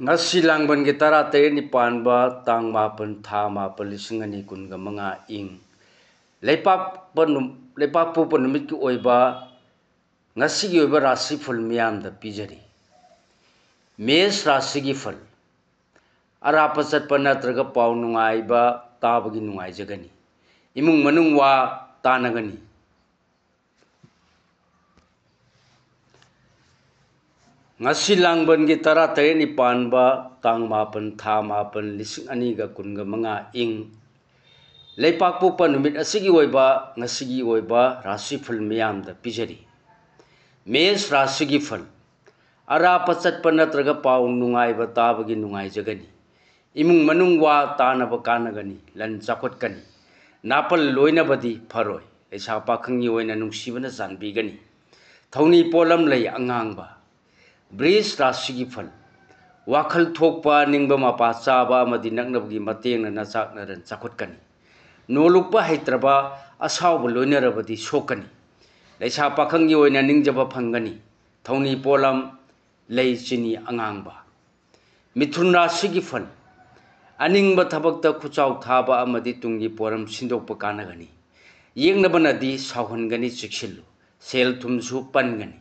ngasi langban gi tara te ni panba tang ma pan tha ma pan lising ani kun ga manga ing leipak pu pan mit ki oiba ngasi gi oiba rasi phul miyam da pijari mes rasi gi phul arapa sat panatraga pau nungai ba tabagi nungai jagani imung manung wa tanagani ngasi langban gi tara te ni panba tang ma pan tha ma pan lising ani ga kun ga manga ing leipak pu pan mit asigi oiba ngasi gi oiba rasi phul miyam da pijari mes rasi gi phul arapa sat panatraga pau nungai ba tabagi nungai jagani imung manung wa tanaba kanagani lan chakot kani napal loina badi pharoi leisa pakhang yi oina nungsibana janbigani thoni polam lei angangba bris rasigi phal wakhal thokpa ningba mapa chaba amadi naknabgi mateng na chak na ran chakot kani nolukpa haitraba asawba loina rabadi sokani leisa pakhang yi oina ningjaba phangani thoni polam lei chini angangba mithun rasigi phal अनिंग थबक खुचाव थाब Tungi पोरम सिंदोप कानगनी येंगनबनदी सावहनगनी चिक्सिलु cell थुमसु पनगनी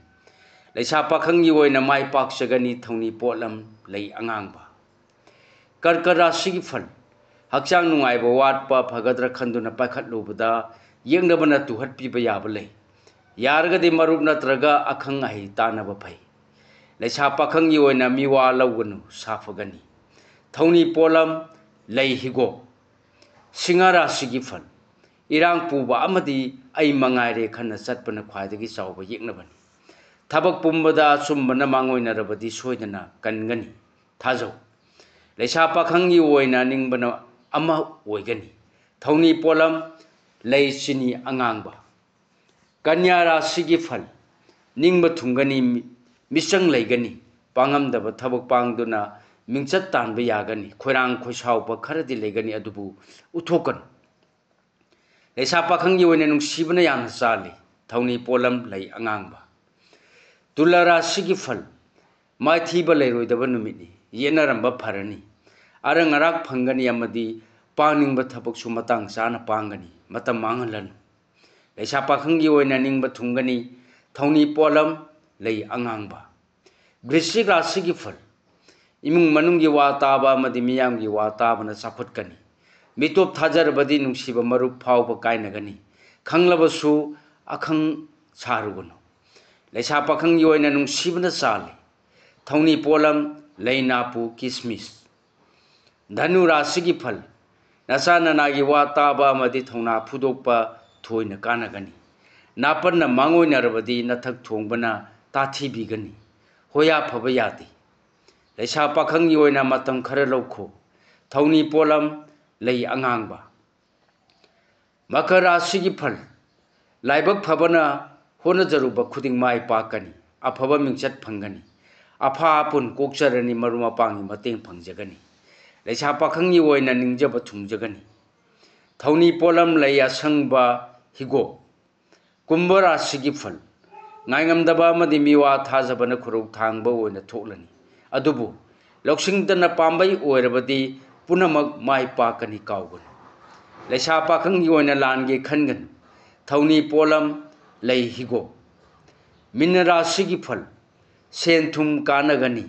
लेसा पाखंगी ओइना माइ पाकसगनी थौनी pollen लई अंगांगबा करकरासिगी फल हक्चांग नुंगाइब वाटपा फगद्र खंदुना पाखतलुबदा येंगनबना तुहत पिबा याब लई यारगदि मरुब नत्रगा अखंग आहि तानब फै लेसा पाखंगी ओइना मिवा लौगनु साफगनी थौनी pollen लई हिगो सिंगारा सिगी फल इरांग पुबा अमदी आई मंगाइरे खन्ना चटपना ख्वाइदगी चावबा येकनबनी थबक पुंबदा सुमबना मांगोइनरबदी सोइदना कनगनी थाजौ लेसा पाखंगी ओइना निंगबना अमा ओइगनी थौनी pollen लई चिनी अंगांगबा कन्यारा सिगी फल निंगबा थुंगनी मिचंग लैगनी पांगमदबा थबक पांगदुना मिंचत तानबा यागनी खोरांग खोसावबा खरदि लेगनी अदुबु उथोकन लेसा पाखंगी ओइना नुंसिबना यामना चाली थौनी पोलम लई अंगांगबा तुलारा सिगी फल माइथीबा लैरोइदबा नुमिनी येनरंबा फरनी अरंग अराक फंगनी अमदी पांगनिंगबा थबकसु मतंग चाना पांगनी मतम मांगलन लेसा पाखंगी ओइना निंगबा थुंगनी थौनी पोलम लई अंगांगबा वृश्चिक राशि फल इमुंग मनुंगी वा ताबा मदि मियांगी वा ताबना चाखुटकनी मितोप थाजरबदी नुंसिबा मरुप फावबा कायनगनी खंगलबसु अखंग सारुगुनु लेसा पाखंगी ओइना नुंसिबना चाली थौनी पोलम लैनापु किसमिस धनु राशि फल नसा ननागी वा ताबा मदि थौना फुदोकपा थोइना कानगनी नापन्ना मांगोइनरबदी नथक थोंबना ताथीबिगनी होया फबा यादी लेसा पाखंगी ओइना मतम खर लौखो थौनी पोलम लई अंगांगबा मकर राशि फल लाइबक फबना होनजरुबा खुदिंग माइ पाकनी अफबा मिंचत फंगनी अफा आपुन कोकचरनी मरुमा पांगी मतेंग फंगजगनी लेसा पाखंगी ओइना निंगजबा थुंगजगनी थौनी पोलम लई असंगबा हिगो कुंभ राशि फल नाइंगमदबा मदि मिवा थाजबना खुरौ थांगबा ओइना थोकलनी अदुबु लौसिंगदना पांबई ओइरबदी पुनमक माइ पाकनी काउगन लेसा पाखंगी ओइना लानगे खनगन थौनी पोलम लई हिगो मीन राशि फल सेन थुम कानगनी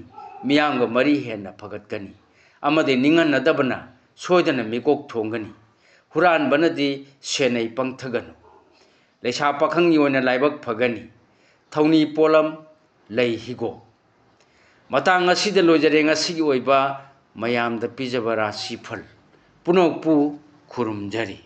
मियांग मरी हेना फगतगनी अमदि निंगनदबना सोयदना मिकोक थोंगनी हुरान बनदी सेनै पंगथगनु लेसा पाखंगी ओइना लाइबक फगनी थौनी पोलम लई हिगो मतंग असिदा लोजरे ngasiगी ओइबा मयामदा पिजबा राशि फल पुनोकपु खुरुमजरी।